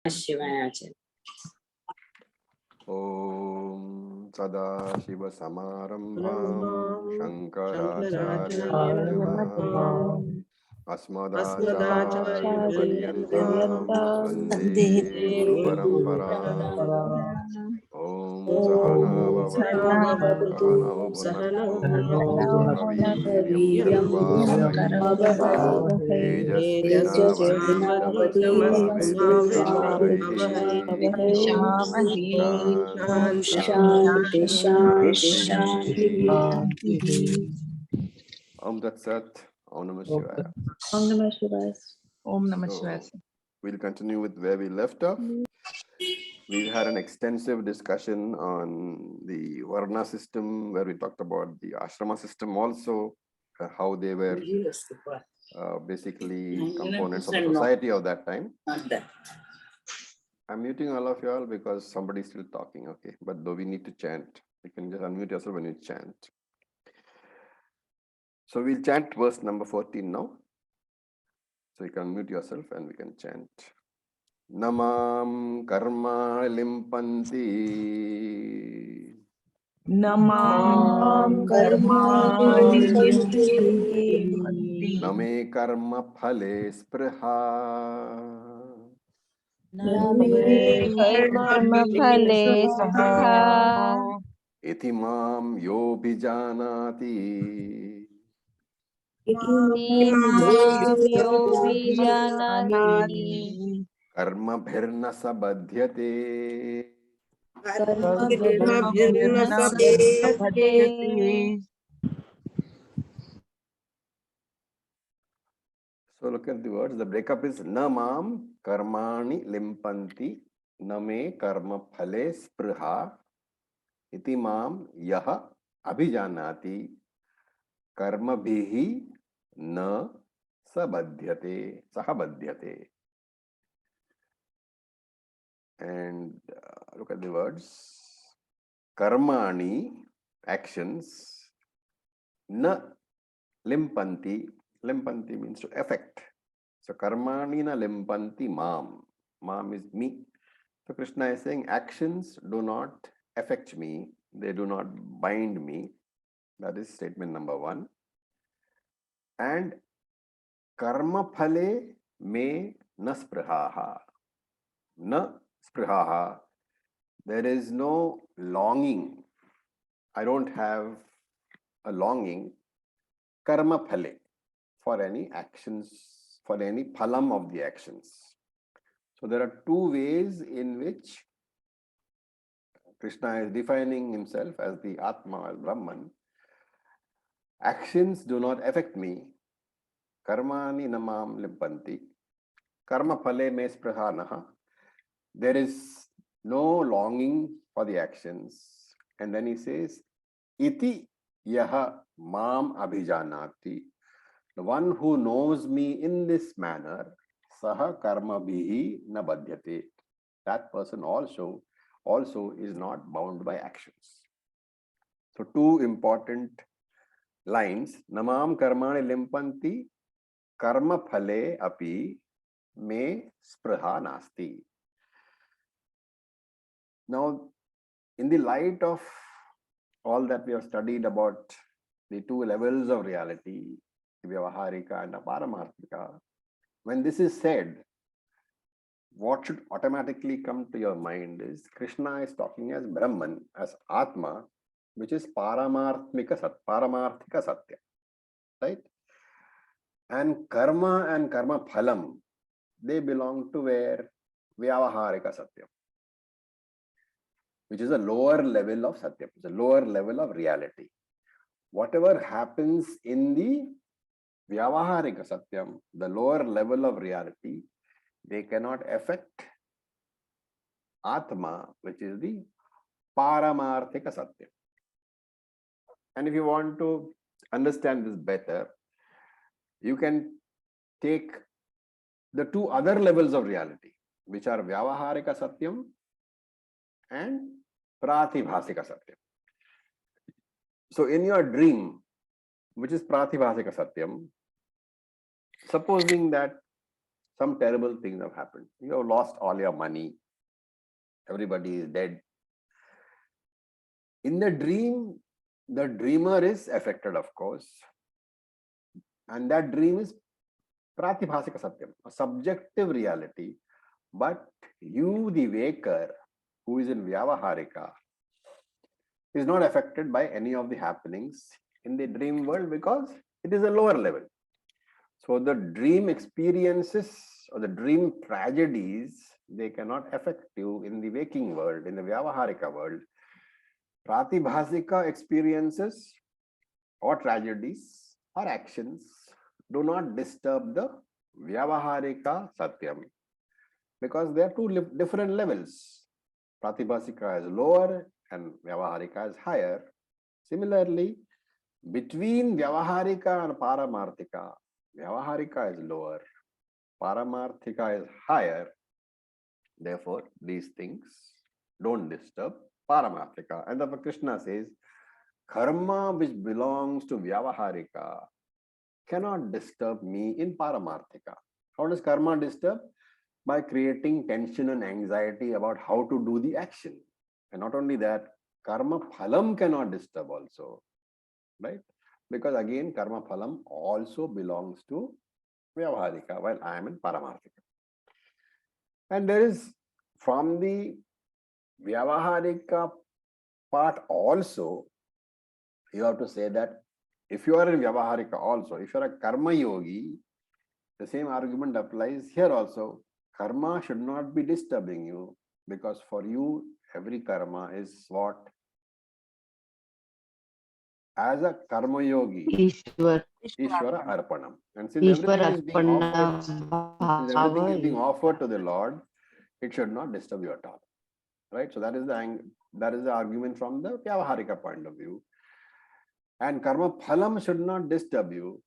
Shivaya. Om Sadashiva Samarambham Shankaracharya Asmadacharya Paryantam Vande Guru Paramparam. Om Sahana Bhavatu Sahana Bhunaktu Ravi Tejasvinavadhu Shanti Shanti. Om Tat Sat. Om Namah Shivaya. Om Namah Shivaya. Om Namah Shivaya. We'll continue with where we left off. We've had an extensive discussion on the Varna system, where we talked about the Ashrama system also, how they were basically components of the society of that time. I'm muting all of you all because somebody's still talking, okay? But though we need to chant, you can just unmute yourself when you chant. So we'll chant verse number 14 now. So you can unmute yourself and we can chant. Namam karma limpanti. Namam karma limpanti. Name karma phale spriha. Name karma phale spriha. Iti mam yo bhijanati. Karma bhirna sabadhyate. So look at the words. The breakup is namam karmani limpanti name karma phale spriha iti mam yaha abhijanati karma bhihi na sabadhyate sahabadhyate. And look at the words. Karmani, actions, na limpanti. Limpanti means to affect. So karmani na limpanti mam. Mam is me. So Krishna is saying actions do not affect me. They do not bind me. That is statement number one. And karma phale me na sprihaha. Na sprihaha. There is no longing. I don't have a longing. Karma phale. For any actions, for any phalam of the actions. So there are two ways in which Krishna is defining himself as the Atma, as Brahman. Actions do not affect me. Karmani namam limpanti. Karma phale me sprahanaha. There is no longing for the actions. And then he says, iti yaha mam abhijanati. The one who knows me in this manner, saha karma bihi na badhyate. That person also is not bound by actions. So two important lines. Namam karmani limpanti karma phale api me spraha nasti. Now, in the light of all that we have studied about the two levels of reality, Vyavaharika and Paramarthika, when this is said, what should automatically come to your mind is Krishna is talking as Brahman, as Atma, which is Paramarthika Satya, right? And Karma Phalam, they belong to where? Vyavaharika Satya, which is a lower level of Satya, it's a lower level of reality. Whatever happens in the Vyavaharika Satyam, the lower level of reality, they cannot affect Atma, which is the Paramarthika Satyam. And if you want to understand this better, you can take the two other levels of reality, which are Vyavaharika Satyam and Pratibhasika Satyam. So in your dream, which is Pratibhasika Satyam, supposing some terrible things have happened. You have lost all your money. Everybody is dead. In the dream, the dreamer is affected, of course. And that dream is pratibhasika satyam, a subjective reality. But you, the waker, who is in vyavaharika, is not affected by any of the happenings in the dream world because it is a lower level. So the dream experiences or the dream tragedies, they cannot affect you in the waking world, in the vyavaharika world. Pratibhasika experiences or tragedies or actions do not disturb the vyavaharika satyam because they are two different levels. Pratibhasika is lower and vyavaharika is higher. Similarly, between vyavaharika and paramarthika, vyavaharika is lower, paramarthika is higher. Therefore, these things don't disturb paramarthika. And therefore, Krishna says, karma which belongs to vyavaharika cannot disturb me in paramarthika. How does karma disturb? By creating tension and anxiety about how to do the action. And not only that, karma phalam cannot disturb also, right? Because again, karma phalam also belongs to vyavaharika while I am in paramarthika. And there is from the vyavaharika part also, you have to say that if you are in vyavaharika also, if you are a karma yogi, the same argument applies here also. Karma should not be disturbing you because for you, every karma is what? As a karma yogi, Ishvara Arpanam. And since everything is being offered to the Lord, it should not disturb you at all. Right? So that is the argument from the vyavaharika point of view. And karma phalam should not disturb you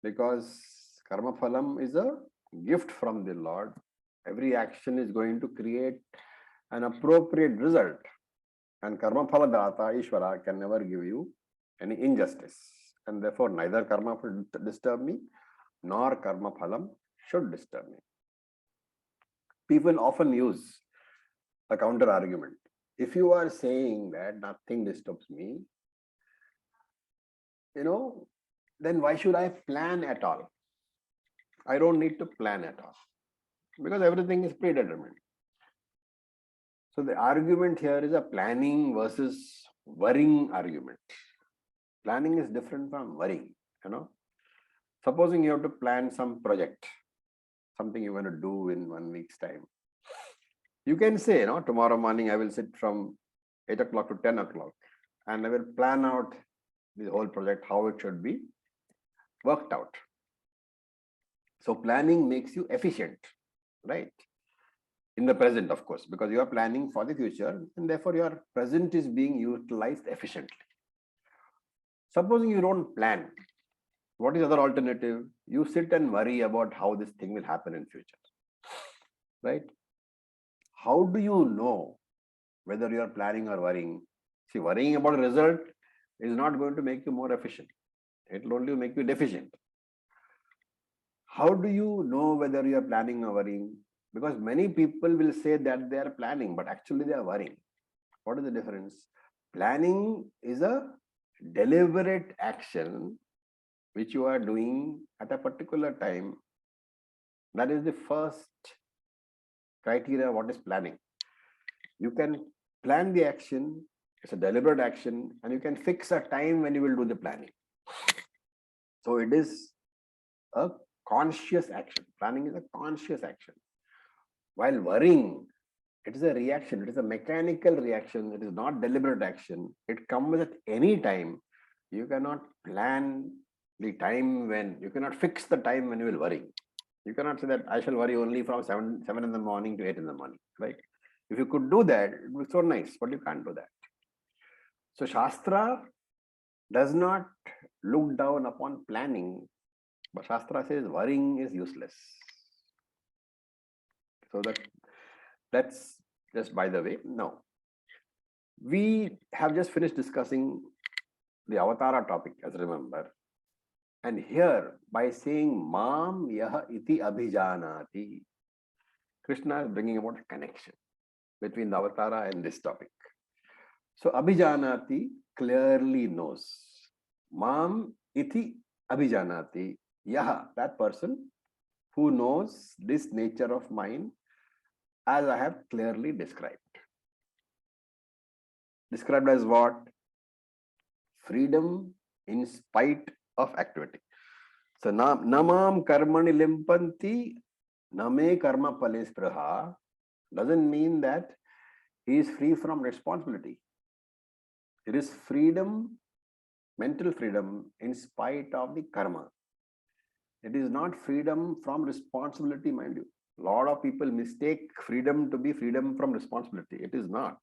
because karma phalam is a gift from the Lord. Every action is going to create an appropriate result. And karma phala data, Ishvara, can never give you any injustice. And therefore, neither karma should disturb me, nor karma phalam should disturb me. People often use a counter argument. If you are saying that nothing disturbs me, then why should I plan at all? I don't need to plan at all because everything is predetermined. So the argument here is a planning versus worrying argument. Planning is different from worrying, Supposing you have to plan some project, something you want to do in 1 week's time. You can say, tomorrow morning I will sit from 8 o'clock to 10 o'clock and I will plan out the whole project, how it should be worked out. So planning makes you efficient, right? In the present, of course, because you are planning for the future and therefore your present is being utilized efficiently. Supposing you don't plan, what is the other alternative? You sit and worry about how this thing will happen in future, right? How do you know whether you are planning or worrying? See, worrying about a result is not going to make you more efficient. It will only make you deficient. How do you know whether you are planning or worrying? Because many people will say that they are planning, but actually they are worrying. What is the difference? Planning is a deliberate action which you are doing at a particular time. That is the first criteria. What is planning? You can plan the action, it's a deliberate action, and you can fix a time when you will do the planning. So it is a conscious action. Planning is a conscious action. While worrying, it is a reaction, it is a mechanical reaction, it is not deliberate action. It comes at any time. You cannot plan the time when, you cannot fix the time when you will worry. You cannot say that I shall worry only from 7 in the morning to 8 in the morning, right? If you could do that, it would be so nice, but you can't do that. So Shastra does not look down upon planning, but Shastra says worrying is useless. So that's just by the way. Now, we have just finished discussing the Avatara topic, as remember. And here, by saying Mam Yah Iti Abhijanati, Krishna is bringing about a connection between the avatara and this topic. So Abhijanati clearly knows. Mam Iti Abhijanati, Yah, that person who knows this nature of mine as I have clearly described. Described as what? Freedom in spite of activity. So namam karmani limpanti name karma pale spraha doesn't mean that he is free from responsibility. It is freedom, mental freedom in spite of the karma. It is not freedom from responsibility, mind you. A lot of people mistake freedom to be freedom from responsibility. It is not.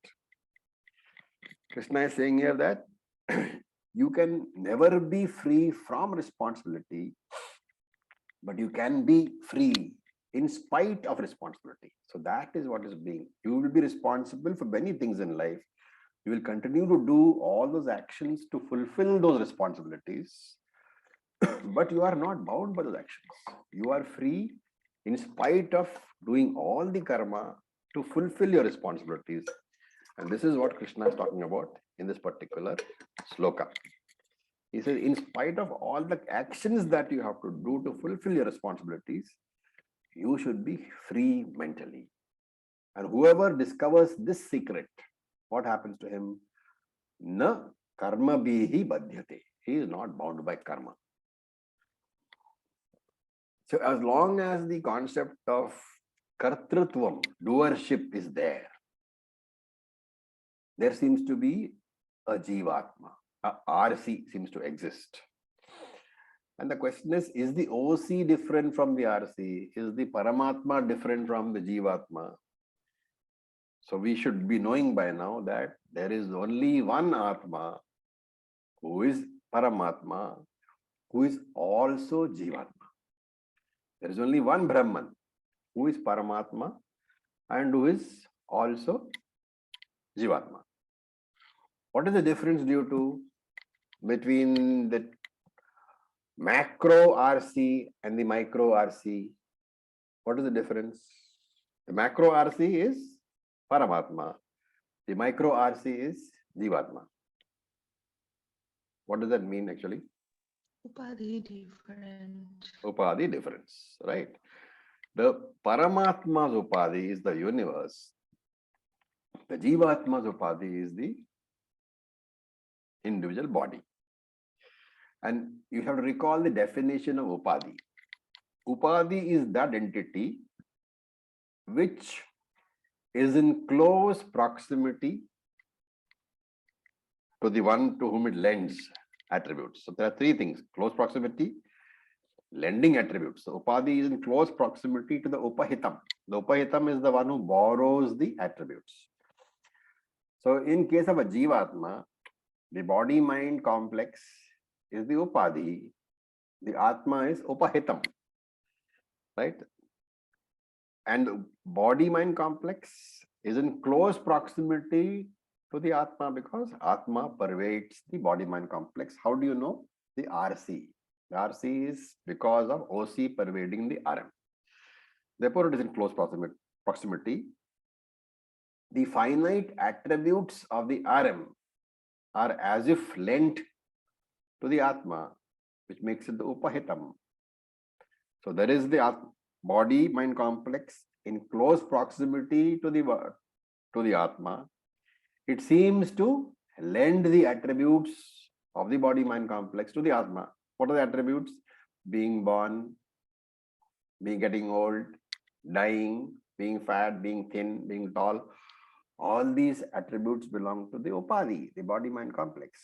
Krishna is saying here that you can never be free from responsibility, but you can be free in spite of responsibility. So that is what is being. You will be responsible for many things in life. You will continue to do all those actions to fulfill those responsibilities, but you are not bound by those actions. You are free in spite of doing all the karma to fulfill your responsibilities. And this is what Krishna is talking about in this particular sloka. He says, in spite of all the actions that you have to do to fulfill your responsibilities, you should be free mentally. And whoever discovers this secret, what happens to him? Na karma bihi badhyate. He is not bound by karma. So as long as the concept of kartrutvam, doership is there seems to be a jivatma, a RC seems to exist. And the question is the OC different from the RC? Is the Paramatma different from the Jivatma? So we should be knowing by now that there is only one Atma who is Paramatma, who is also Jivatma. There is only one Brahman who is Paramatma and who is also Jivatma. What is the difference due to between the macro RC and the micro RC? What is the difference? The macro RC is Paramatma. The micro RC is Jivatma. What does that mean actually? Upadhi different. Upadhi difference, right? The Paramatma's Upadhi is the universe. The Jivatma's Upadhi is the individual body. And you have to recall the definition of Upadhi. Upadhi is that entity which is in close proximity to the one to whom it lends attributes. So there are three things: close proximity, lending attributes. So Upadhi is in close proximity to the Upahitam. The Upahitam is the one who borrows the attributes. So in case of a Jivatma, the body-mind complex is the Upadhi, the Atma is Upahitam, right? And the body-mind complex is in close proximity to the Atma because Atma pervades the body-mind complex. How do you know? The RC. The RC is because of OC pervading the RM. Therefore, it is in close proximity. The finite attributes of the RM are as if lent to the Atma, which makes it the Upahitam. So there is the body-mind complex in close proximity to the Atma. It seems to lend the attributes of the body-mind complex to the Atma. What are the attributes? Being born, getting old, dying, being fat, being thin, being tall. All these attributes belong to the Upadhi, the body-mind complex.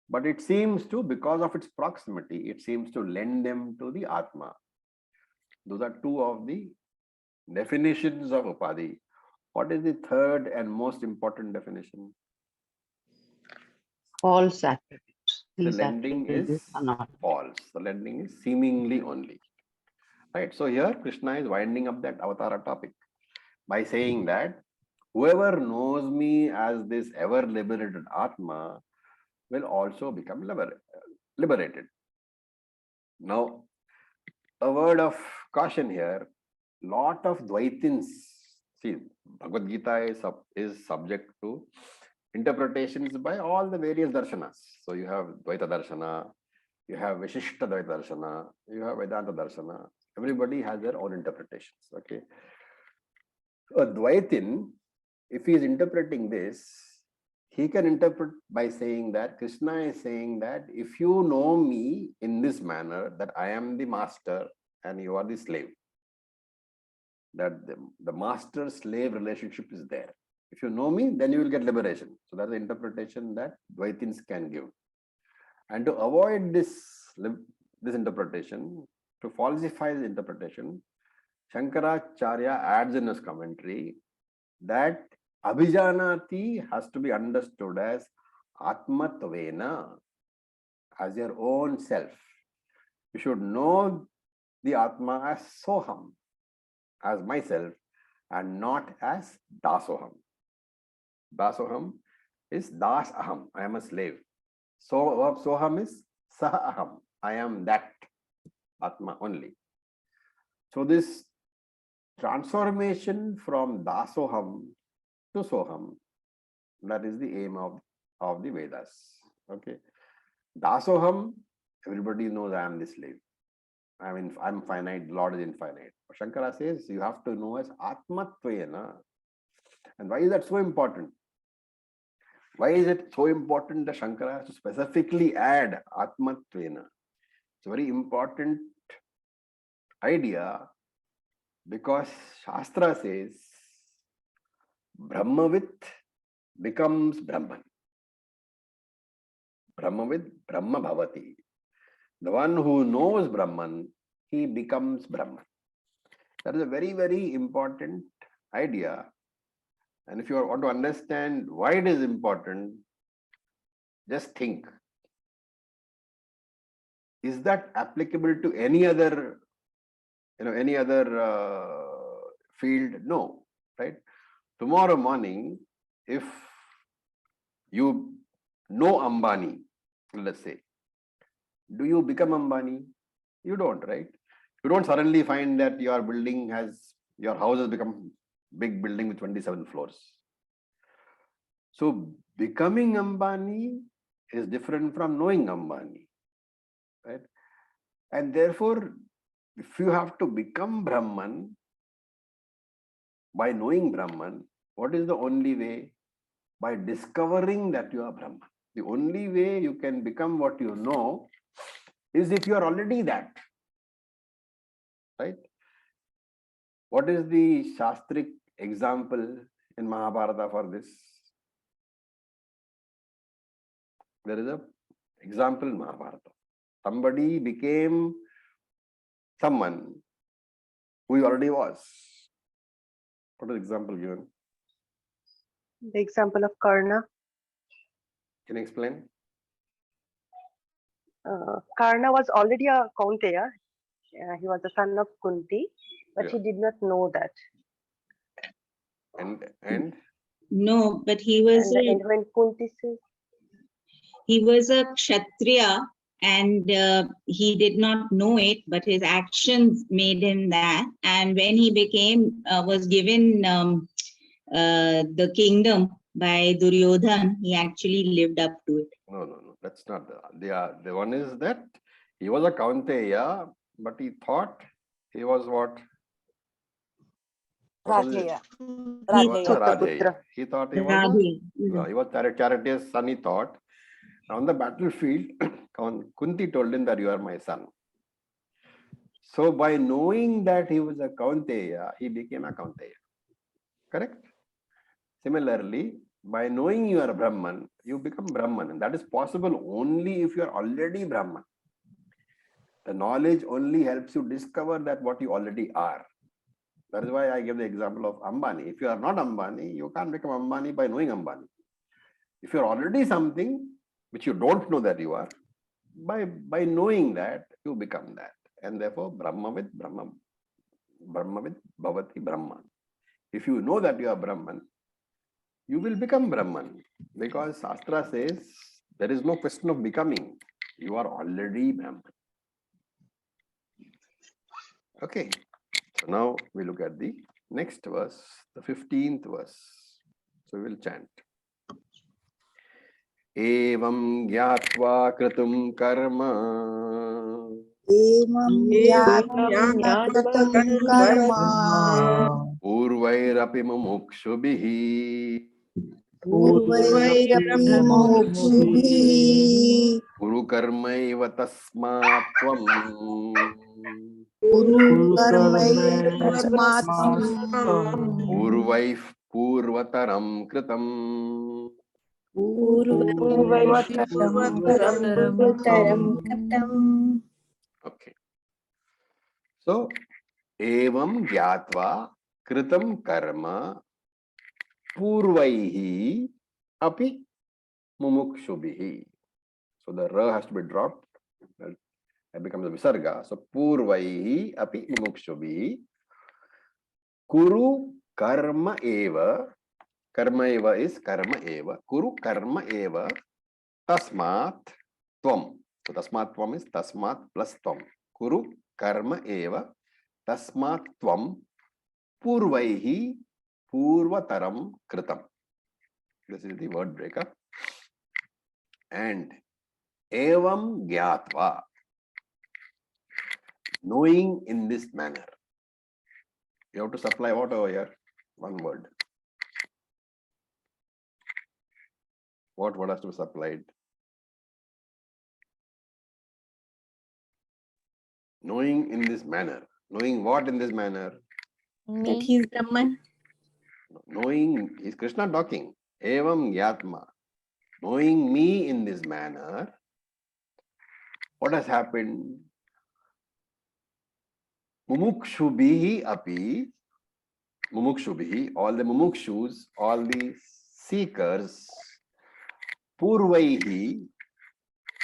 But it seems to, because of its proximity, it seems to lend them to the Atma. Those are two of the definitions of Upadhi. What is the third and most important definition? False attributes. The These lending is attributes are not false. The lending is seemingly only. Right. So here Krishna is winding up that avatara topic by saying that whoever knows me as this ever liberated Atma will also become liberated. Now, a word of caution here. Lot of Dvaitins. See, Bhagavad Gita is subject to interpretations by all the various darshanas. So you have Dvaita Darshana, you have Vishishta Dvaita Darshana, you have Vedanta Darshana. Everybody has their own interpretations. Okay. A Dvaitin, if he is interpreting this, he can interpret by saying that Krishna is saying that if you know me in this manner, that I am the master and you are the slave, that the master-slave relationship is there. If you know me, then you will get liberation. So that's the interpretation that Dvaitins can give. And to avoid this interpretation, to falsify the interpretation, Shankaracharya adds in his commentary that Abhijanati has to be understood as Atmatvena, as your own self. You should know the Atma as Soham, as myself, and not as Dasoham. Dasoham is Das Aham, I am a slave. So Soham is Saha Aham, I am that Atma only. So this transformation from Dasoham to Soham, that is the aim of the Vedas. Okay. Dasoham, everybody knows I am the slave. I mean, I'm finite, Lord is infinite. Shankara says you have to know as Atmatvena. And why is that so important? Why is it so important that Shankara has to specifically add Atmatvena? It's a very important idea because Shastra says Brahmavid becomes Brahman. Brahmavid Brahma Bhavati. The one who knows Brahman, he becomes Brahman. That is a very, very important idea. And if you want to understand why it is important, just think. Is that applicable to any other, field? No, right? Tomorrow morning, if you know Ambani, let's say, do you become Ambani? You don't, right? You don't suddenly find that your house has become big building with 27 floors. So becoming Ambani is different from knowing Ambani, right? And therefore, if you have to become Brahman by knowing Brahman, what is the only way? By discovering that you are Brahman. The only way you can become what you know is if you are already that, right? What is the Shastric example in Mahabharata for this? There is an example in Mahabharata. Somebody became someone who he already was. What is the example given? The example of Karna. Can you explain? Karna was already a Kaunteya. He was the son of Kunti, but he did not know that. And no, but he was and when Kunti says he was a Kshatriya and he did not know it, but his actions made him that. And when he was given the kingdom by Duryodhan, he actually lived up to it. No, that's not the one is that he was a Kaunteya, but he thought he was what? Rajeya. Rajeya. He thought he was Rajeya. he was Charioteer's son, he thought. On the battlefield, Kunti told him that you are my son. So by knowing that he was a Kaunteya, he became a Kaunteya. Correct? Similarly, by knowing you are Brahman, you become Brahman. And that is possible only if you are already Brahman. The knowledge only helps you discover that what you already are. That is why I give the example of Ambani. If you are not Ambani, you can't become Ambani by knowing Ambani. If you are already something which you don't know that you are, by knowing that, you become that. And therefore, Brahmavid Bhavati Brahman. If you know that you are Brahman, you will become Brahman. Because Shastra says there is no question of becoming. You are already Brahman. Okay, so now we look at the next verse, the 15th verse. So we will chant. Evam gyatva kritum karma Evam Evam yatva kritam karma purvairapi mumukshubhihi purvairapi mumukshubhi kuru karmaiva tasmat tvam Kuru karmaiva tasmat purvaih purvataram kritam. purvataram katam. Okay. So, evam gyatva kritam karma purvaihi api mumukshubhihi. So the ra has to be dropped. That becomes a visarga. So purvaihi api mumukshubhihi kuru karma eva. Karma eva is karma eva. Kuru karma eva tasmat tvam. So tasmat tvam is tasmat plus tvam. Kuru karma eva tasmat tvam purvaihi purvataram kritam. This is the word breakup. And evam gyatva, knowing in this manner. You have to supply what over here? One word. What word has to be supplied? Knowing in this manner. Knowing what in this manner? That he is Brahman. Knowing is Krishna talking. Evam gyatma. Knowing me in this manner. What has happened? Mumukshubhihi api. Mumukshubhihi. All the mumukshus, all the seekers. Purvaihi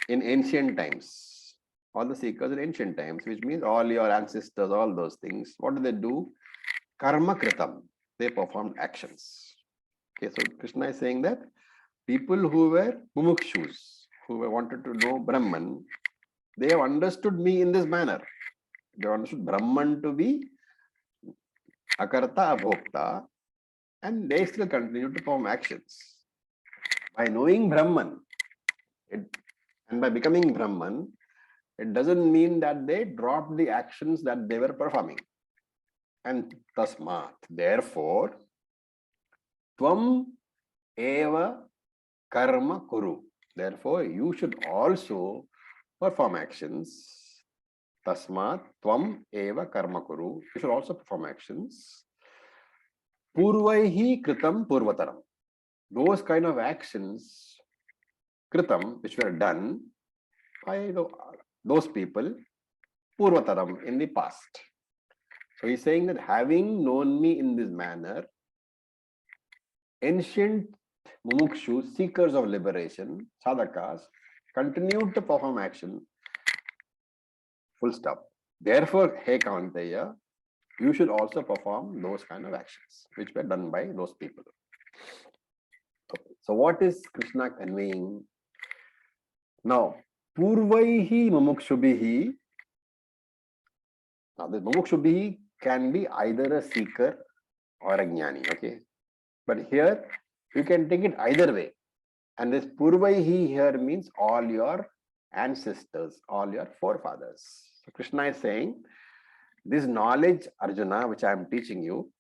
in ancient times. All the seekers in ancient times, which means all your ancestors, all those things. What do? Karma kritam. They performed actions. Okay, so Krishna is saying that people who were mumukshus, who wanted to know Brahman, they have understood me in this manner. They have understood Brahman to be akarta abhokta, and they still continue to perform actions. By knowing Brahman, and by becoming Brahman, it doesn't mean that they dropped the actions that they were performing. And tasmat, therefore, tvam eva karma kuru. Therefore, you should also perform actions. Tasmat tvam eva karma kuru. You should also perform actions. Purvaihi kritam purvataram. Those kind of actions, kritam, which were done by those people, purvataram, in the past. So he's saying that having known me in this manner, ancient mumukshus, seekers of liberation, sadhakas, continued to perform action. Full stop. Therefore, hey Kavanteya, you should also perform those kind of actions which were done by those people. Okay. So what is Krishna conveying? Now, purvaihi mumukshubhihi. Now, this mumukshubhihi can be either a seeker or a jnani. Okay. But here, you can take it either way. And this purvaihi here means all your ancestors, all your forefathers. So Krishna is saying, this knowledge, Arjuna, which I am teaching you,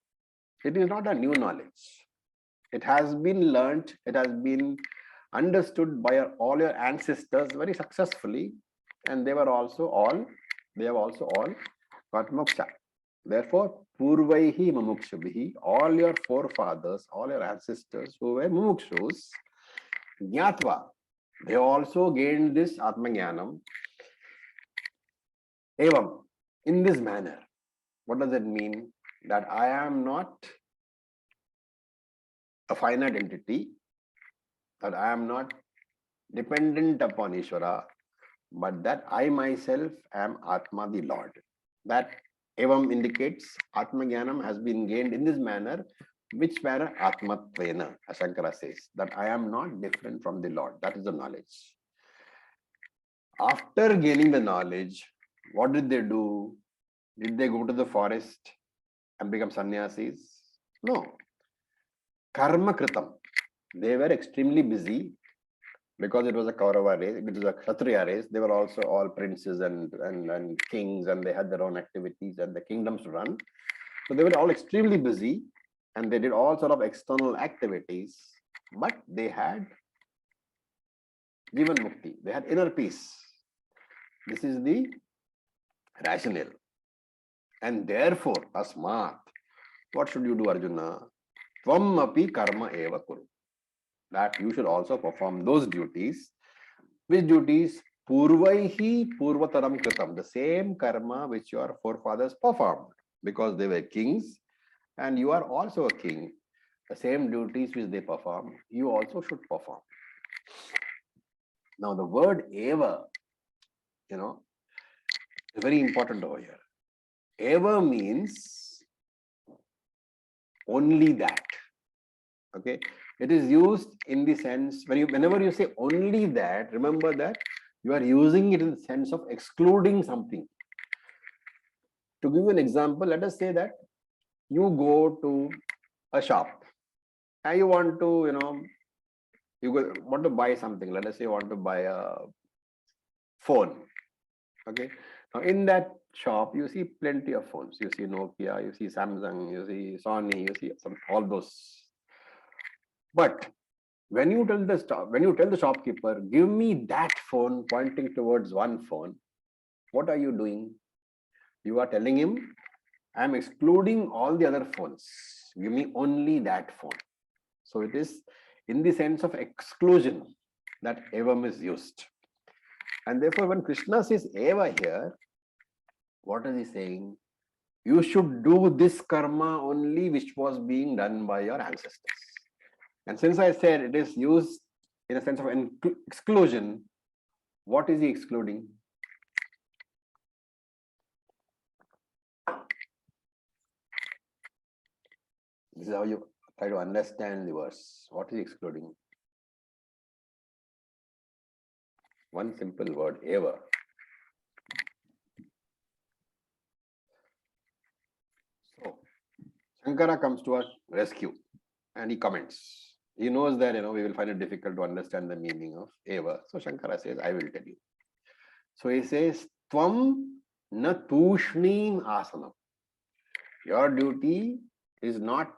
it is not a new knowledge. It has been learnt, it has been understood by all your ancestors very successfully, and they have also all got moksha. Therefore, purvaihi mumukshubhihi, all your forefathers, all your ancestors who were mumukshus, jnatva, they also gained this atmajnanam. Evam, in this manner. What does it mean? That I am not a finite entity, that I am not dependent upon Ishvara, but that I myself am Atma, the Lord. That evam indicates Atma Jnanam has been gained in this manner. Which manner? Atmatvena, as Shankara says, that I am not different from the Lord. That is the knowledge. After gaining the knowledge, what did they do? Did they go to the forest and become sannyasis? No. Karma kritam. They were extremely busy because it was a Kaurava race, it was a Kshatriya race. They were also all princes and kings, and they had their own activities and the kingdoms to run. So they were all extremely busy and they did all sort of external activities, but they had Jivan Mukti. They had inner peace. This is the rationale. And therefore, tasmat, what should you do, Arjuna? Tvam api karma eva kuru. That you should also perform those duties. Which duties? Purvaihi purvataram kritam. The same karma which your forefathers performed because they were kings and you are also a king. The same duties which they performed, you also should perform. Now the word eva, is very important over here. Eva means only that. Okay, it is used in the sense whenever you say only that, remember that you are using it in the sense of excluding something. To give you an example, let us say that you go to a shop and you want to, want to buy something. Let us say you want to buy a phone. Okay. Now in that shop, you see plenty of phones. You see Nokia, you see Samsung, you see Sony, you see all those. But when you tell the shopkeeper, give me that phone, pointing towards one phone, what are you doing? You are telling him, I am excluding all the other phones. Give me only that phone. So it is in the sense of exclusion that evam is used. And therefore, when Krishna says eva here, what is he saying? You should do this karma only which was being done by your ancestors. And since I said it is used in a sense of exclusion, what is he excluding? This is how you try to understand the verse. What is he excluding? One simple word, eva. So, Shankara comes to our rescue and he comments. He knows that we will find it difficult to understand the meaning of eva. So Shankara says, I will tell you. So he says, Tvam na tushnim asanam. Your duty is not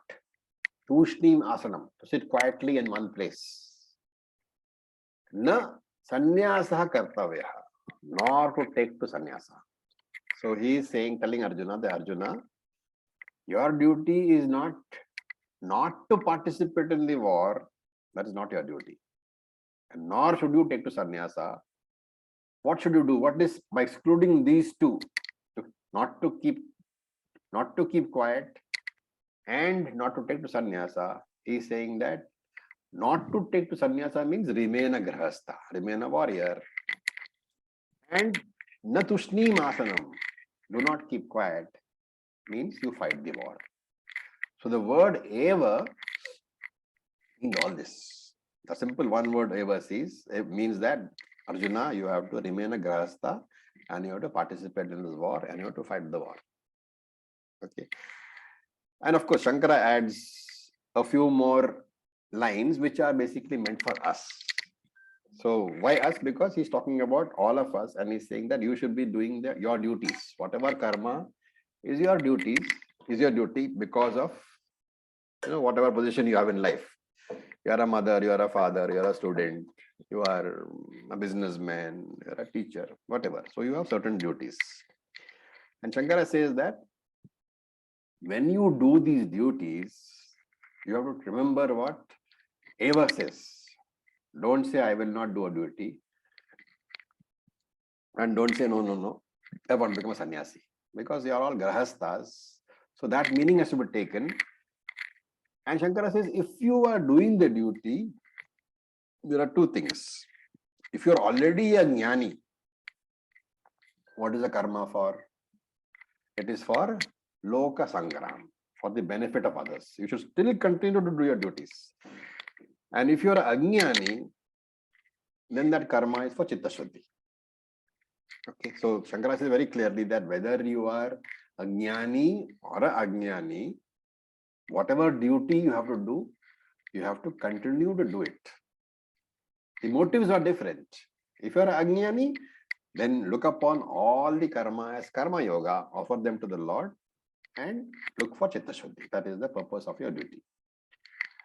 tushnim asanam, to sit quietly in one place. Na sannyasa kartavya, nor to take to sannyasa. So he is telling Arjuna that Arjuna, your duty is not to participate in the war. That is not your duty. And nor should you take to sannyasa. What should you do? What is, by excluding these two, not to keep quiet and not to take to sannyasa, he is saying that not to take to sannyasa means remain a grahastha, remain a warrior. And na tushnim asanam, do not keep quiet, means you fight the war. So the word eva means all this. The simple one word eva means that Arjuna, you have to remain a grahastha and you have to participate in this war and you have to fight the war. Okay. And of course, Shankara adds a few more lines which are basically meant for us. So why us? Because he's talking about all of us and he's saying that you should be doing your duties. Whatever karma is your duty because of whatever position you have in life. You are a mother, you are a father, you are a student, you are a businessman, you are a teacher, whatever. So you have certain duties. And Shankara says that when you do these duties, you have to remember what eva says. Don't say, I will not do a duty. And don't say, no, I want to become a sannyasi. Because you are all grahasthas. So that meaning has to be taken. And Shankara says, if you are doing the duty, there are two things. If you are already a jnani, what is the karma for? It is for loka sangram, for the benefit of others. You should still continue to do your duties. And if you are ajnani, then that karma is for chitta shuddhi. Okay, so Shankara says very clearly that whether you are a jnani or a ajnani, whatever duty you have to do, you have to continue to do it. The motives are different. If you are a ajnani, then look upon all the karma as karma yoga, offer them to the Lord, and look for chitta shuddhi. That is the purpose of your duty.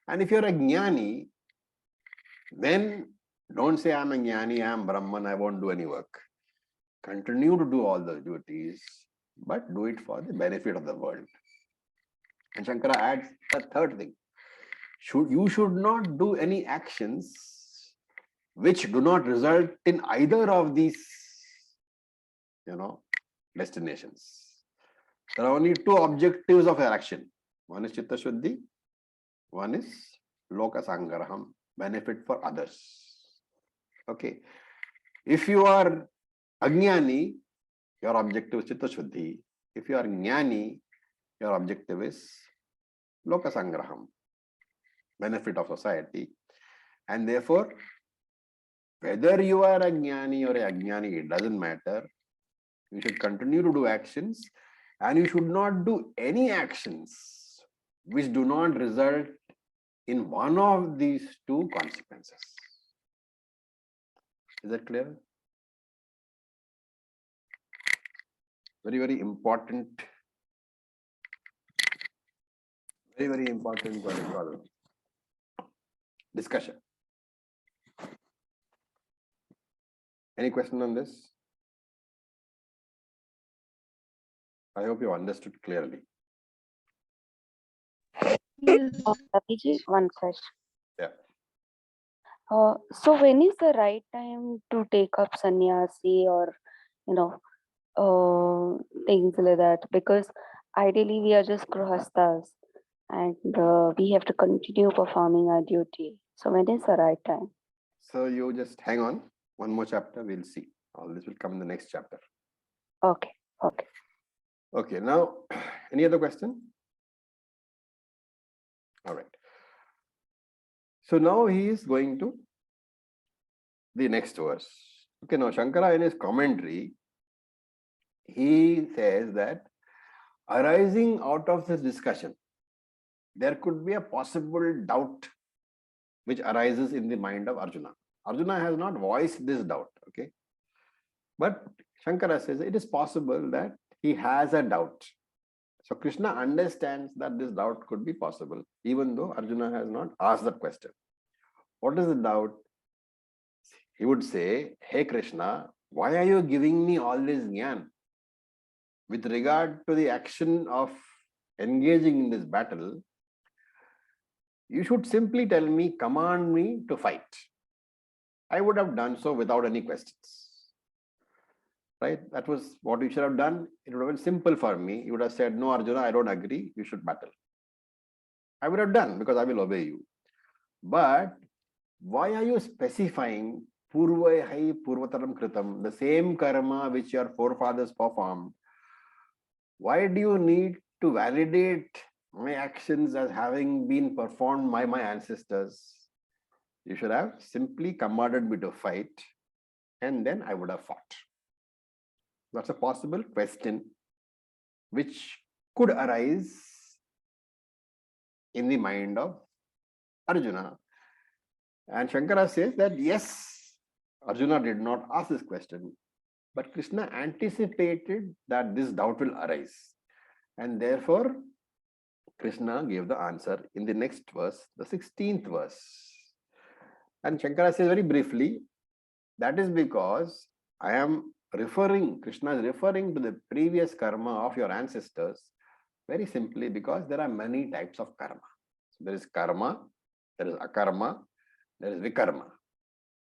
And if you are a jnani, then don't say I'm a jnani, I'm Brahman, I won't do any work. Continue to do all the duties, but do it for the benefit of the world. And Shankara adds a third thing. You should not do any actions which do not result in either of these, destinations. There are only two objectives of your action. One is chitta shuddhi, one is loka sangraham, benefit for others. Okay. If you are ajnani, your objective is chitta shuddhi. If you are jnani, your objective is loka sangraham, benefit of society. And therefore, whether you are a jnani or a ajnani, it doesn't matter. You should continue to do actions, and you should not do any actions which do not result in one of these two consequences. Is that clear? Very, very important. Very, very important discussion. Any question on this? I hope you understood clearly. Yes. Raviji, one question. Yeah. So when is the right time to take up sannyasi or, things like that? Because ideally we are just grihasthas and we have to continue performing our duty. So when is the right time? So you just hang on. One more chapter, we'll see. All this will come in the next chapter. Okay. Okay, now, any other question? All right. So now he is going to the next verse. Okay, now Shankara in his commentary, he says that arising out of this discussion, there could be a possible doubt which arises in the mind of Arjuna. Arjuna has not voiced this doubt, okay? But Shankara says it is possible that he has a doubt. So Krishna understands that this doubt could be possible, even though Arjuna has not asked that question. What is the doubt? He would say, hey Krishna, why are you giving me all this jnana? With regard to the action of engaging in this battle, you should simply tell me, command me to fight. I would have done so without any questions. Right? That was what you should have done. It would have been simple for me. You would have said, no, Arjuna, I don't agree. You should battle. I would have done because I will obey you. But why are you specifying purvai purvataram kritam, the same karma which your forefathers performed? Why do you need to validate my actions as having been performed by my ancestors? You should have simply commanded me to fight, and then I would have fought. That's a possible question which could arise in the mind of Arjuna. And Shankara says that yes, Arjuna did not ask this question, but Krishna anticipated that this doubt will arise. And therefore, Krishna gave the answer in the next verse, the 16th verse. And Shankara says very briefly, that is because Krishna is referring to the previous karma of your ancestors very simply because there are many types of karma. So there is karma, there is akarma, there is vikarma.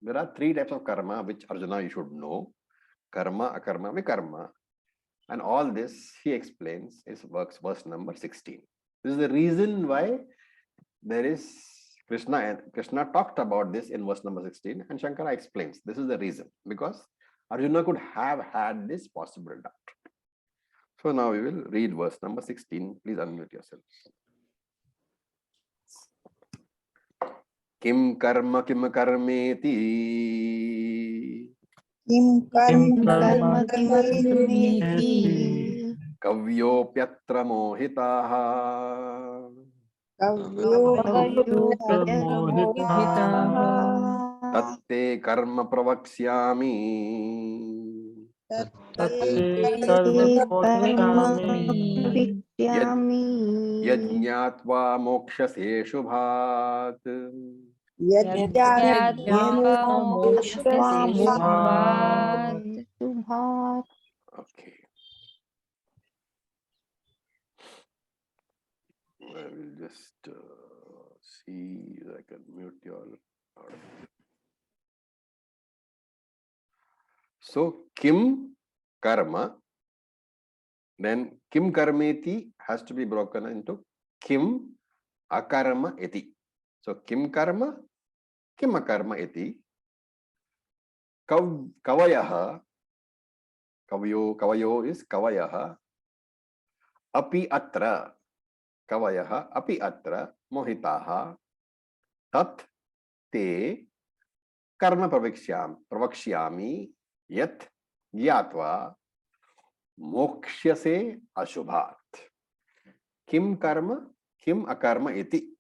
There are three types of karma which Arjuna you should know: karma, akarma, vikarma. And all this he explains is verse number 16. This is the reason why there is Krishna talked about this in verse number 16, and Shankara explains this is the reason, because Arjuna could have had this possible doubt. So now we will read verse number 16. Please unmute yourselves. Kim karma kim karmeti Kim karma karmeti Kavyopyatra mohitaha. Tatte karma pravaksyami. Yajñātva mokshase shubhat. Okay. I will just see if I can mute you all. So, kim karma, then kim karmeti has to be broken into kim akarma eti. So, kim karma, kim akarma eti. Kavayaha, kavayo is kavayaha. Api atra, kavayaha, api atra, mohitaha. Tat te karma pravakshyami yat gyatva mokshase ashubhat. Kim karma, kim akarma iti.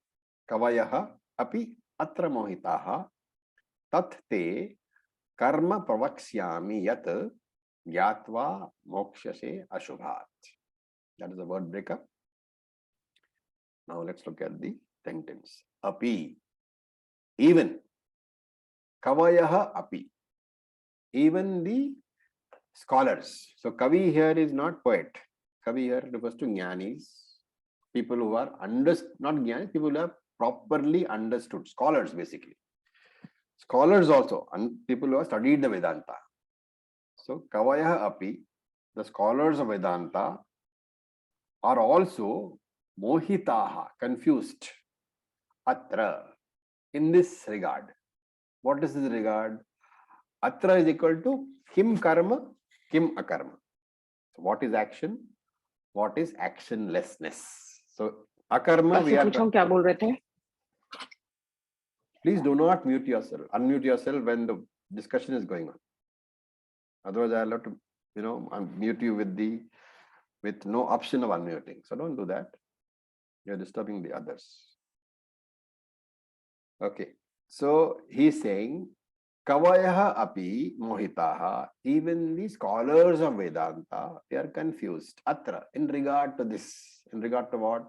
Kavayaha api atra mohitaha. Tat te karma pravaksyami yat gyatva mokshase ashubhat. That is the word breakup. Now let's look at the sentence. Api, even. Kavayaha api. Even the scholars. So Kavi here is not poet. Kavi here refers to Jnanis, people who are not Jnanis, people who have properly understood, scholars basically. Scholars also, people who have studied the Vedanta. So Kavayaha api, the scholars of Vedanta are also mohitaha, confused. Atra, in this regard. What is this regard? Atra is equal to kim karma, kim akarma. So what is action? What is actionlessness? So akarma we are. क्या बोल रहे थे? Please do not mute yourself, unmute yourself when the discussion is going on. Otherwise, I'll have to, unmute you with no option of unmuting. So don't do that. You're disturbing the others. Okay. So he's saying, Kavayaha api mohitaha, even the scholars of Vedanta, they are confused. Atra, in regard to this, in regard to what?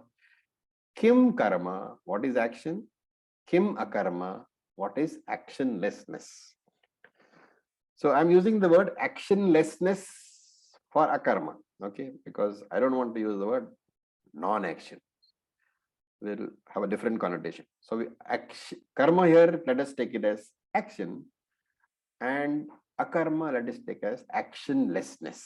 Kim karma, what is action? Kim akarma, what is actionlessness? So I'm using the word actionlessness for akarma, okay? Because I don't want to use the word non-action. We'll have a different connotation. So karma here, let us take it as action, and akarma, let us take as actionlessness.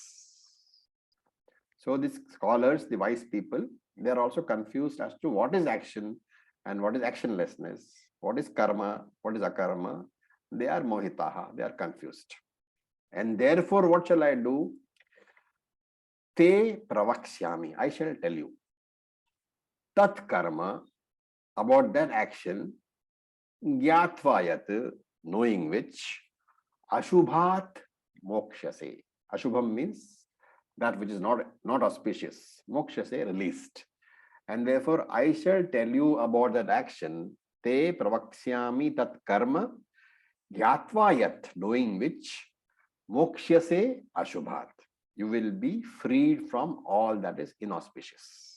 So these scholars, the wise people, they are also confused as to what is action and what is actionlessness, what is karma, what is akarma. They are mohitaha, they are confused. And therefore, what shall I do? Te pravaksyami, I shall tell you. Tat karma, about that action, gyātvayat, knowing which, ashubhat mokshase. Ashubham means that which is not auspicious. Mokshase, released. And therefore, I shall tell you about that action. Te pravaksyami tat karma, gyātvayat, knowing which, mokshase ashubhat. You will be freed from all that is inauspicious.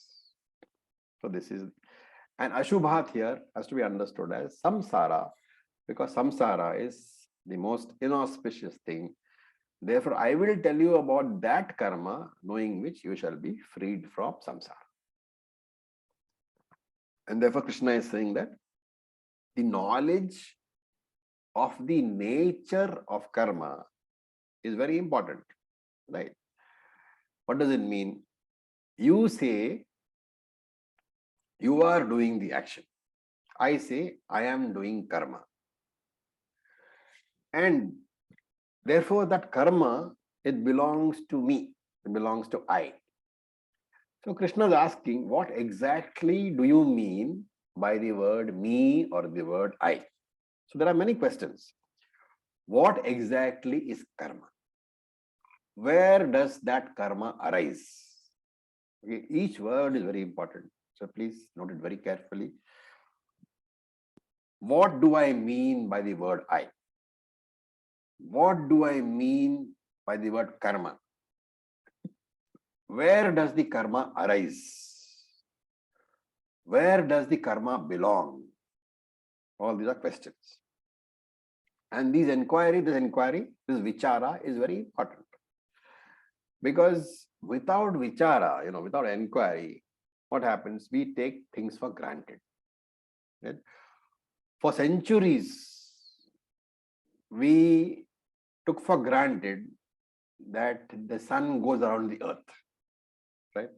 So this is, and ashubhat here has to be understood as samsara, because samsara is the most inauspicious thing. Therefore, I will tell you about that karma, knowing which you shall be freed from samsara. And therefore, Krishna is saying that the knowledge of the nature of karma is very important, right? What does it mean? You say you are doing the action. I say I am doing karma. And therefore, that karma, it belongs to me. It belongs to I. So Krishna is asking, what exactly do you mean by the word me or the word I? So there are many questions. What exactly is karma? Where does that karma arise? Okay, each word is very important. So please note it very carefully. What do I mean by the word I? What do I mean by the word karma? Where does the karma arise? Where does the karma belong? All these are questions. And this inquiry, this vichara is very important. Because without vichara, without inquiry, what happens? We take things for granted. Right? For centuries, we took for granted that the sun goes around the earth, right?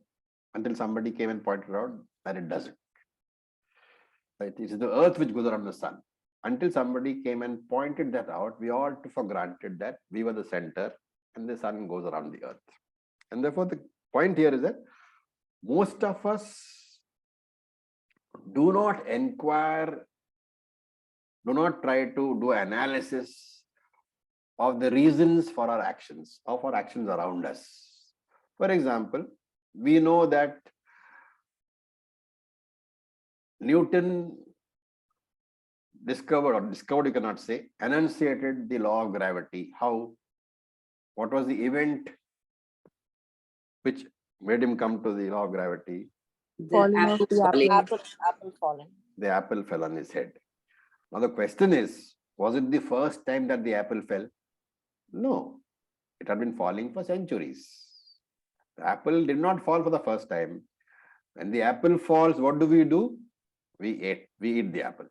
Until somebody came and pointed out that it doesn't. Right? It is the earth which goes around the sun. Until somebody came and pointed that out, we all took for granted that we were the center and the sun goes around the earth. And therefore, the point here is that most of us do not inquire, do not try to do analysis of the reasons for our actions, of our actions around us. For example, we know that Newton discovered you cannot say, enunciated the law of gravity. How? What was the event which made him come to the law of gravity? Falling of the apple. Apple falling. The apple fell on his head. Now the question is, was it the first time that the apple fell? No, it had been falling for centuries. The apple did not fall for the first time. When the apple falls, what do? We eat the apple.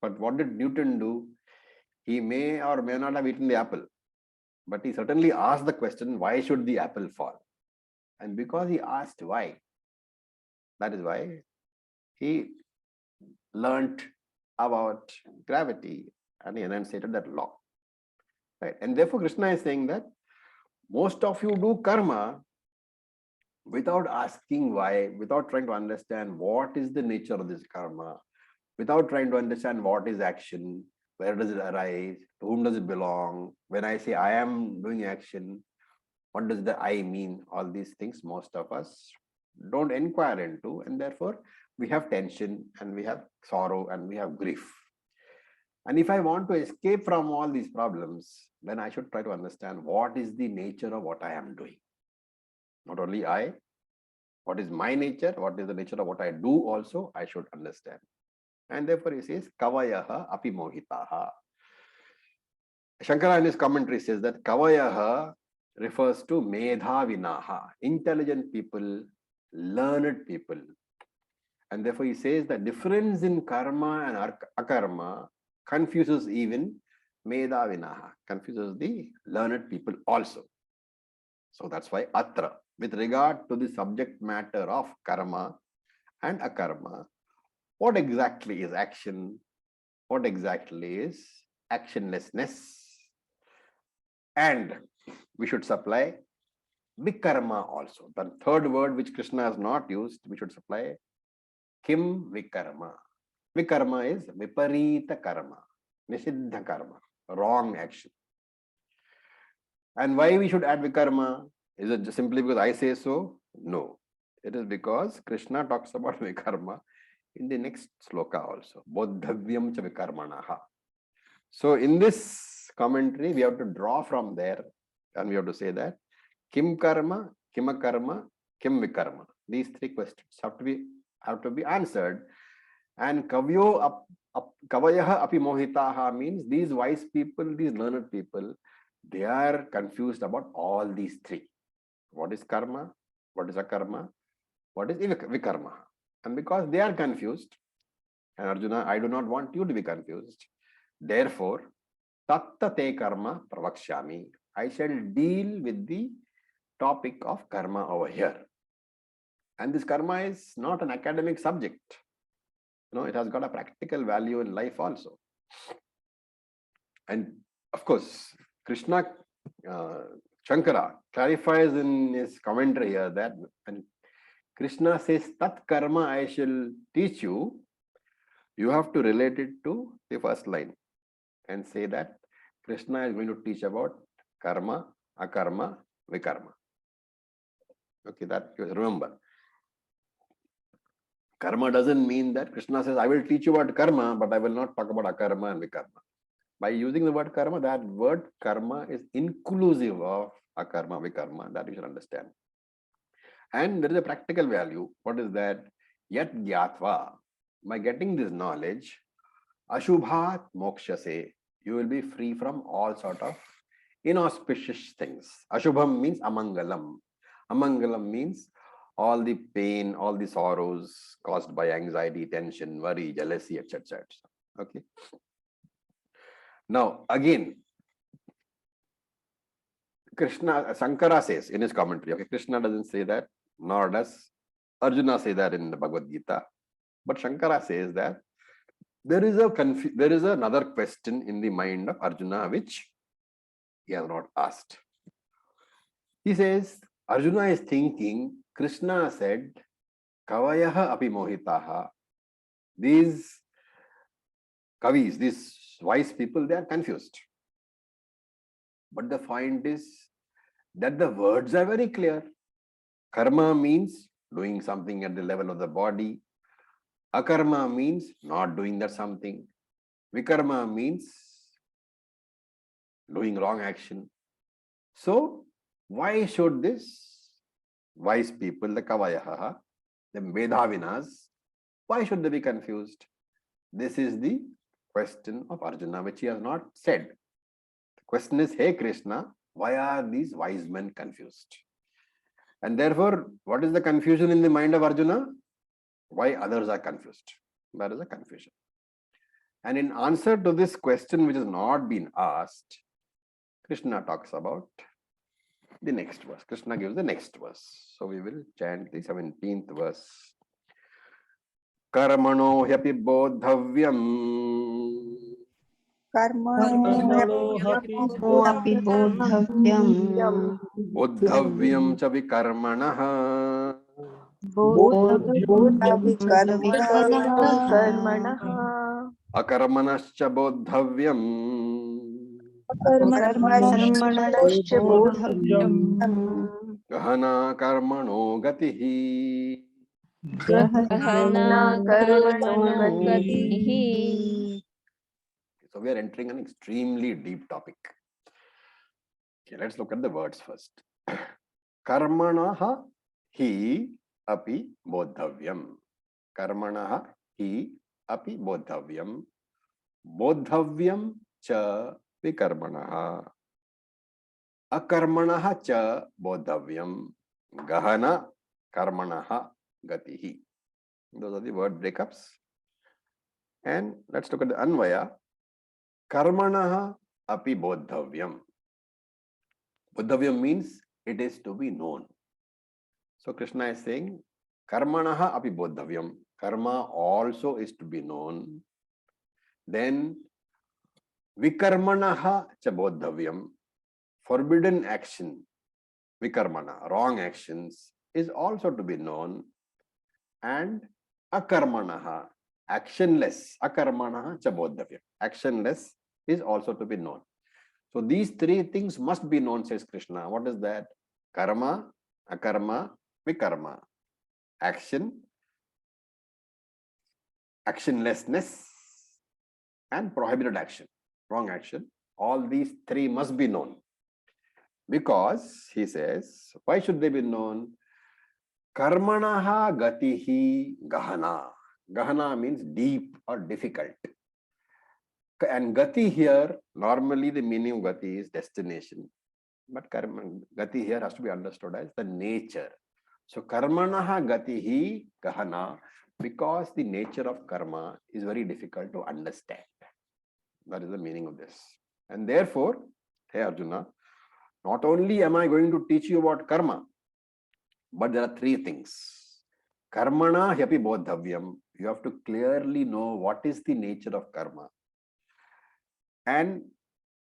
But what did Newton do? He may or may not have eaten the apple, but he certainly asked the question, why should the apple fall? And because he asked why, that is why he learnt about gravity and he enunciated that law. Right? And therefore, Krishna is saying that most of you do karma without asking why, without trying to understand what is the nature of this karma, without trying to understand what is action, where does it arise, to whom does it belong. When I say I am doing action, what does the I mean? All these things most of us don't inquire into, and therefore we have tension and we have sorrow and we have grief. And if I want to escape from all these problems, then I should try to understand what is the nature of what I am doing. Not only I, what is my nature, what is the nature of what I do also, I should understand. And therefore he says, Kavayaha api mohitaha. Shankara in his commentary says that Kavayaha refers to medhavinaha, intelligent people, learned people. And therefore he says the difference in karma and akarma confuses even medhavinaha, confuses the learned people also. So that's why atra, with regard to the subject matter of karma and akarma, what exactly is action? What exactly is actionlessness? And we should supply Vikarma also. The third word which Krishna has not used, we should supply Kim Vikarma. Vikarma is Viparita Karma, Nisiddha Karma, wrong action. And why we should add Vikarma? Is it just simply because I say so? No. It is because Krishna talks about Vikarma in the next sloka also. Bodhavyam cha Vikarmanaha. So in this commentary, we have to draw from there and we have to say that Kim Karma, Kima Karma, Kim Vikarma. These three questions have to be answered. And Kavayaha api mohitaha means these wise people, these learned people, they are confused about all these three. What is karma? What is akarma? What is vikarma? And because they are confused, and Arjuna, I do not want you to be confused. Therefore, tatta te karma pravakshami. I shall deal with the topic of karma over here. And this karma is not an academic subject. It has got a practical value in life also. And of course, Krishna, Shankara clarifies in his commentary here that when Krishna says, Tat karma I shall teach you, you have to relate it to the first line and say that Krishna is going to teach about karma, akarma, vikarma. Okay, that you remember. Karma doesn't mean that Krishna says, I will teach you about karma, but I will not talk about akarma and vikarma. By using the word karma, that word karma is inclusive of akarma, vikarma, that you should understand. And there is a practical value. What is that? Yat gyatva. By getting this knowledge, ashubhat mokshase, you will be free from all sort of inauspicious things. Ashubham means amangalam. Amangalam means all the pain, all the sorrows caused by anxiety, tension, worry, jealousy, etc. Okay. Now, again, Krishna, Shankara says in his commentary, okay, Krishna doesn't say that, nor does Arjuna say that in the Bhagavad Gita. But Shankara says that there is another question in the mind of Arjuna which he has not asked. He says, Arjuna is thinking, Krishna said, Kavayaha api mohitaha. These kavis, these wise people, they are confused. But the point is that the words are very clear. Karma means doing something at the level of the body. Akarma means not doing that something. Vikarma means doing wrong action. So, why should this wise people, the Kavayaha, the Medhavinas, why should they be confused? This is the question of Arjuna, which he has not said. The question is, hey Krishna, why are these wise men confused? And therefore, what is the confusion in the mind of Arjuna? Why others are confused? That is a confusion. And in answer to this question, which has not been asked, Krishna talks about the next verse. Krishna gives the next verse. So we will chant the 17th verse. Karmano hyapi bodhavyam. कर्मणोऽपि बोद्धव्यम् Bodhavyam cha vikarmanah. बोद्धव्यं च कर्मणः Akarmanascha bodhavyam. कर्मणश्च बोद्धव्यम् Gahana karmano gatihi. गहना कर्मणो गतिः. So we are entering an extremely deep topic. Okay, let's look at the words first. Karmanaha hi api bodhavyam. Karmanaha hi api bodhavyam. Bodhavyam cha vikarmanaha. Akarmanaha cha bodhavyam. Gahana karmanaha gatihi. Those are the word breakups. And let's look at the Anvaya. Karmanaha api bodhavyam. Bodhavyam means it is to be known. So Krishna is saying, Karmanaha api bodhavyam. Karma also is to be known. Then Vikarmanaha cha bodhavyam. Forbidden action, Vikarmana, wrong actions, is also to be known. And Akarmanaha, actionless, Akarmanaha cha bodhavyam. Actionless is also to be known. So these three things must be known, says Krishna. What is that? Karma, akarma, vikarma. Action, actionlessness, and prohibited action, wrong action. All these three must be known. Because, he says, why should they be known? Karmanaha gatihi gahana. Gahana means deep or difficult. And gati here, normally the meaning of gati is destination. But gati here has to be understood as the nature. So karmanaha gatihi gahana, because the nature of karma is very difficult to understand. That is the meaning of this. And therefore, hey Arjuna, not only am I going to teach you about karma, but there are three things. Karmana hyapi bodhavyam. You have to clearly know what is the nature of karma. And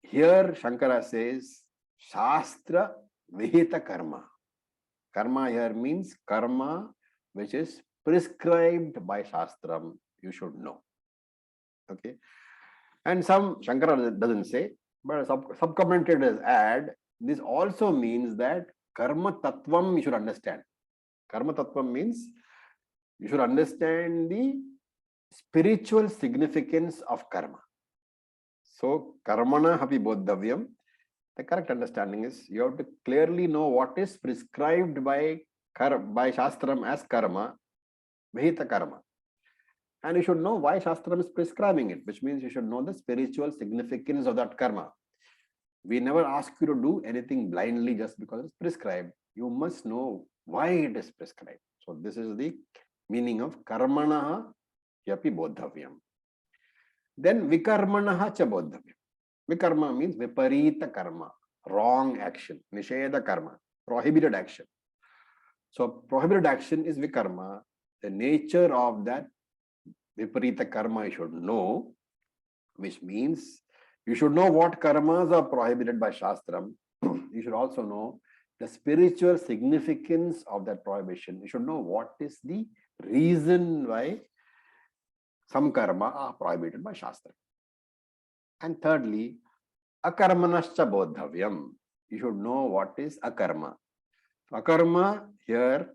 here Shankara says, Shastra Vihita Karma. Karma here means karma which is prescribed by Shastram. You should know. Okay. And some Shankara doesn't say, but sub commentators add, this also means that Karma tattvam you should understand. Karma tattvam means you should understand the spiritual significance of karma. So, karmana hapi bodhavyam. The correct understanding is you have to clearly know what is prescribed by Shastram as karma, vihita karma. And you should know why Shastram is prescribing it, which means you should know the spiritual significance of that karma. We never ask you to do anything blindly just because it's prescribed. You must know why it is prescribed. So this is the meaning of karmanaha yapi bodhavyam. Then vikarmanaha cha bodhavyam. Vikarma means viparita karma, wrong action, nisheda karma, prohibited action. So prohibited action is vikarma. The nature of that viparita karma you should know, which means you should know what karmas are prohibited by Shastram. You should also know the spiritual significance of that prohibition. You should know what is the reason why some karma are prohibited by Shastram. And thirdly, akarmanascha bodhavyam. You should know what is akarma. Akarma here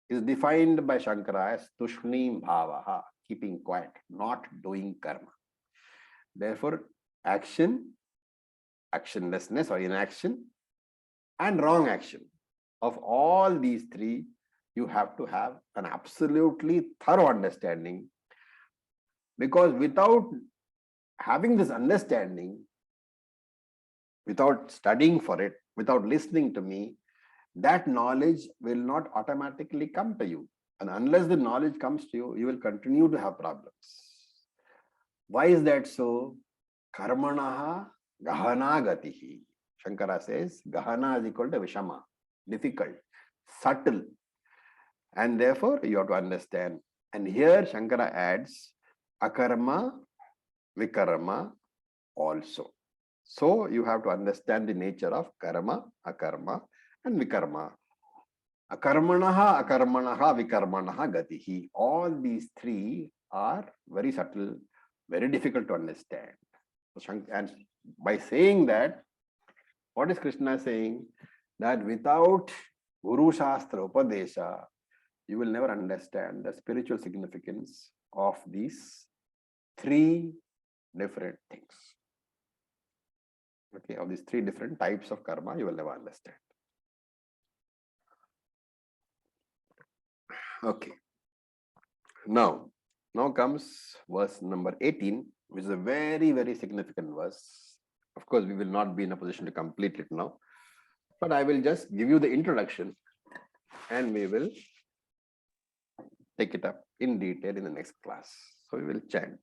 is defined by Shankara as tushnim bhavaha, keeping quiet, not doing karma. Therefore, action, actionlessness or inaction, and wrong action. Of all these three, you have to have an absolutely thorough understanding, because without having this understanding, without studying for it, without listening to me, that knowledge will not automatically come to you. And unless the knowledge comes to you, you will continue to have problems. Why is that so? Karmanaha gahana gatihi. Shankara says gahana is equal to vishama, difficult, subtle. And therefore you have to understand. And here Shankara adds akarma, vikarma also. So you have to understand the nature of karma, akarma, and vikarma. Akarmanaha, akarmanaha, vikarmanaha gatihi. All these three are very subtle, very difficult to understand. And by saying that, what is Krishna saying? That without Guru Shastra Upadesha, you will never understand the spiritual significance of these three different things. Okay, of these three different types of karma, you will never understand. Okay. Now comes verse number 18, which is a very, very significant verse. Of course, we will not be in a position to complete it now, but I will just give you the introduction and we will take it up in detail in the next class. So we will chant.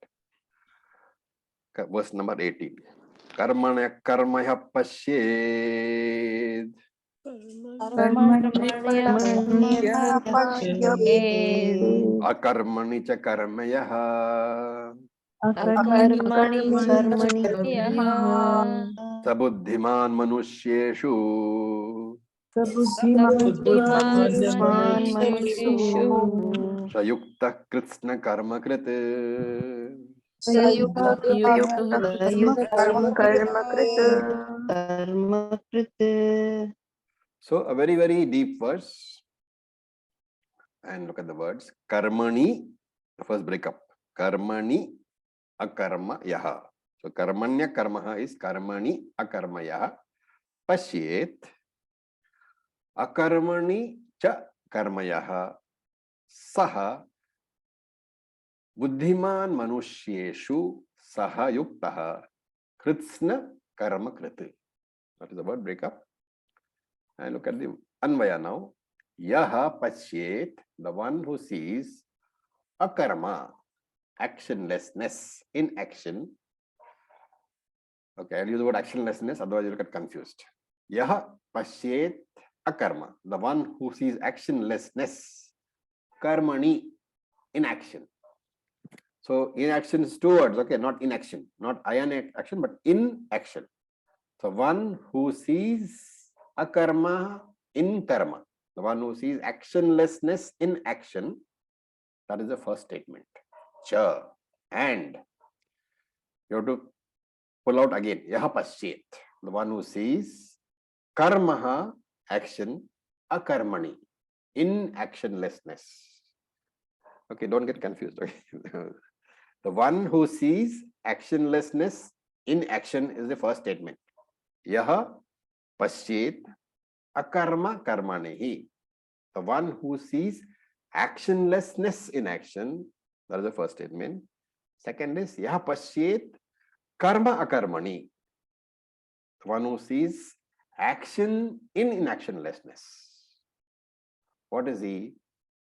Verse number 18. Karmanya karmaya pashyed. Akarmani cha karmayaha. Sabuddhiman manusyeshu. Sayukta kritsna karma kriti. So a very, very deep verse. And look at the words. Karmani, the first breakup. Karmani akarma yaha. So karmanya karmaha is karmani akarma yaha. Pashyet akarmani cha karmayaha saha buddhiman manusyeshu saha yuktaha kritsna karma kriti. That is the word breakup. And look at the anvaya now. Yaha pashyet, the one who sees akarma, actionlessness, inaction. Okay, I'll use the word actionlessness, otherwise you'll get confused. Yaha pashyet akarma, the one who sees actionlessness, karmani, inaction. So inaction is two words, okay, not inaction, not ion action, but inaction. So one who sees akarma in karma, the one who sees actionlessness in action, that is the first statement. Cha, and you have to pull out again, yaha pashyet, the one who sees karmaha action, akarmani, in actionlessness. Okay, don't get confused. Okay? The one who sees actionlessness in action is the first statement. Yaha pasyet akarma karmanehi. The one who sees actionlessness in action, that is the first statement. Second is yaha pasyet karma akarmani. The one who sees action in inactionlessness. What is he?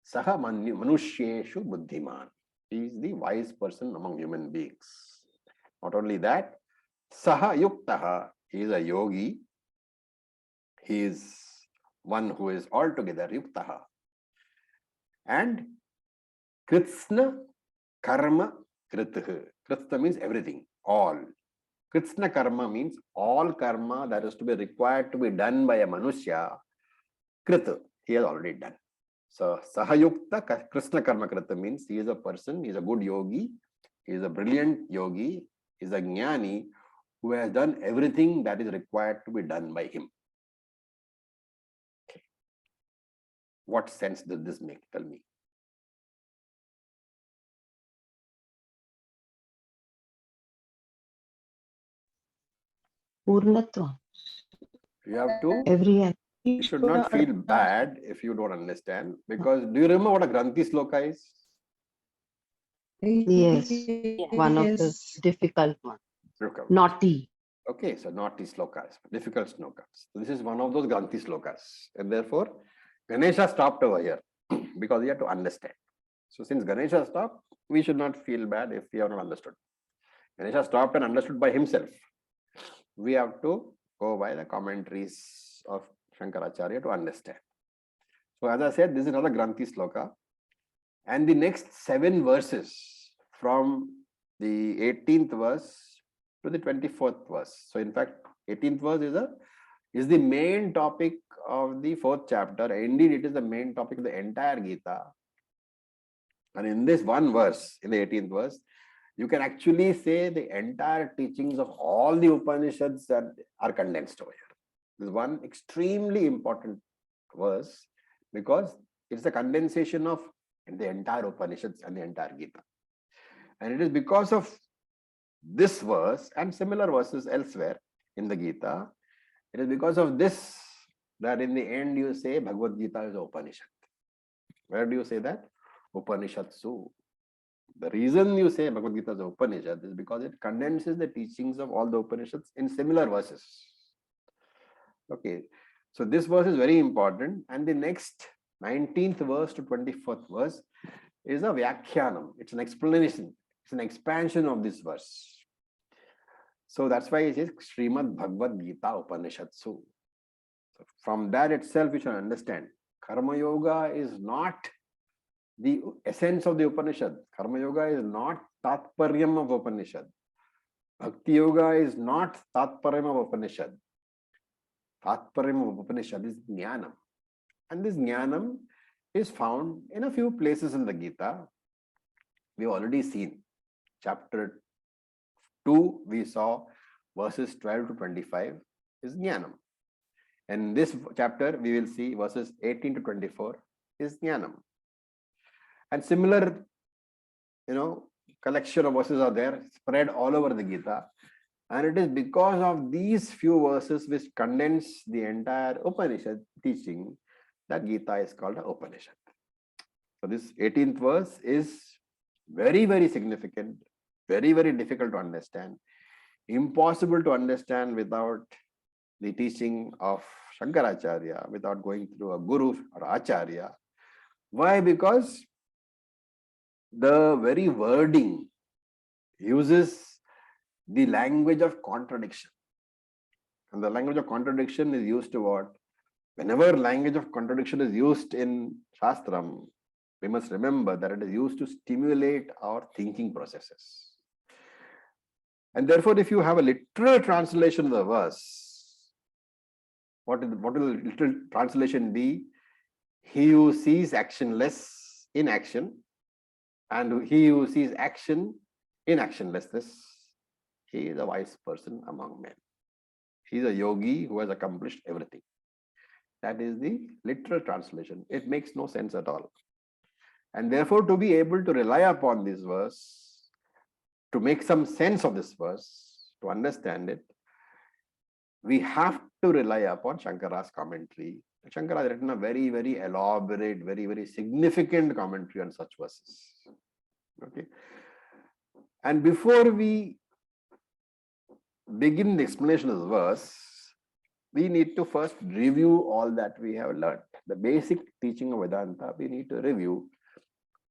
Saha manushyeshu buddhiman. He is the wise person among human beings. Not only that, saha yuktaha. He is a yogi. He is one who is altogether yuktaha. And kritsna karma kritah. Kritsna means everything, all. Kritsna karma means all karma that is to be required to be done by a manusya. Krita, he has already done. So Sahayukta Krishna Karma Krita means he is a person, he is a good yogi, he is a brilliant yogi, he is a jnani who has done everything that is required to be done by him. Okay. What sense does this make? Tell me. Purnatva. You have to, Every act. you should not feel bad if you don't understand, because do you remember what a Granthi Sloka is? Yes, one of the difficult ones. Naughty. Okay, so naughty slokas, difficult slokas. So this is one of those Granthi slokas. And therefore, Ganesha stopped over here because we have to understand. So since Ganesha stopped, we should not feel bad if we have not understood. Ganesha stopped and understood by himself. We have to go by the commentaries of Shankaracharya to understand. So as I said, this is another Granthi sloka. And the next 7 verses from the 18th verse to the 24th verse. So in fact, 18th verse is the main topic of the 4th chapter. Indeed, it is the main topic of the entire Gita. And in this one verse, in the 18th verse, you can actually say the entire teachings of all the Upanishads that are condensed over here. This is one extremely important verse because it's the condensation of the entire Upanishads and the entire Gita. And it is because of this verse and similar verses elsewhere in the Gita, it is because of this that in the end you say Bhagavad Gita is Upanishad. Where do you say that? Upanishadsu. The reason you say Bhagavad Gita is Upanishad is because it condenses the teachings of all the Upanishads in similar verses. Okay, so this verse is very important, and the next 19th verse to 24th verse is a Vyakhyanam. It's an explanation, it's an expansion of this verse. So that's why it is Srimad Bhagavad Gita Upanishadsu. So from that itself, we should understand Karma Yoga is not the essence of the Upanishad. Karma Yoga is not Tatparyam of Upanishad. Bhakti Yoga is not Tatparyam of Upanishad. Tatparyam of Upanishad is Jnanam. And this Jnanam is found in a few places in the Gita. We've already seen chapter 2, we saw verses 12 to 25 is Jnanam. And this chapter, we will see verses 18 to 24 is Jnanam. And similar, collection of verses are there spread all over the Gita. And it is because of these few verses which condense the entire Upanishad teaching that Gita is called an Upanishad. So this 18th verse is very, very significant, very, very difficult to understand, impossible to understand without the teaching of Shankaracharya, without going through a guru or Acharya. Why? Because the very wording uses the language of contradiction. And the language of contradiction is used to what? Whenever language of contradiction is used in Shastram, we must remember that it is used to stimulate our thinking processes. And therefore, if you have a literal translation of the verse, what will the literal translation be? He who sees actionless in action, and he who sees action in actionlessness, he is a wise person among men. He is a yogi who has accomplished everything. That is the literal translation. It makes no sense at all. And therefore, to be able to rely upon this verse, to make some sense of this verse, to understand it, we have to rely upon Shankara's commentary. Shankara has written a very, very elaborate, very, very significant commentary on such verses. Okay. And before we begin the explanation of the verse, we need to first review all that we have learned. The basic teaching of Vedanta, we need to review.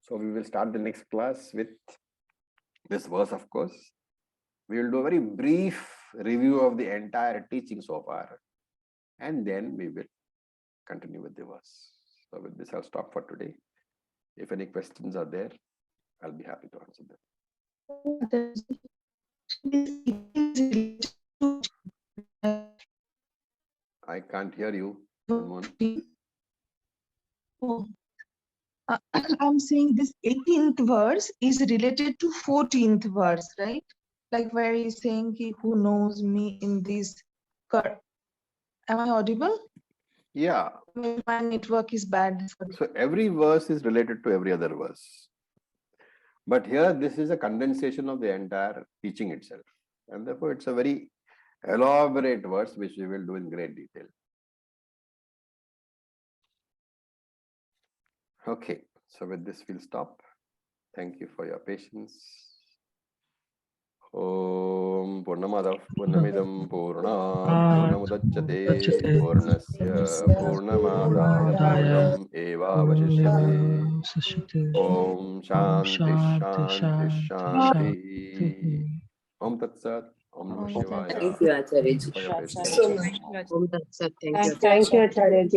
So we will start the next class with this verse, of course. We will do a very brief review of the entire teaching so far, and then we will continue with the verse. So with this, I'll stop for today. If any questions are there, I'll be happy to answer them. I can't hear you. Oh. I'm saying this 18th verse is related to 14th verse, right? Like where he's saying, who knows me in this. Am I audible? Yeah. My network is bad. So every verse is related to every other verse. But here, this is a condensation of the entire teaching itself. And therefore, it's a very elaborate verse, which we will do in great detail. Okay, so with this, we'll stop. Thank you for your patience. Om Purnamadav Purnamidam Purnat Purnamudachyate Purnasya Purnamadaya Purnam Eva Vasishyate. Om Shanti Shanti Shanti. Om Tat Sat. Om Namah Shivaya. Thank you, Acharya ji. For your patience. Om Tat Sat. Thank you. Thank you, Acharya.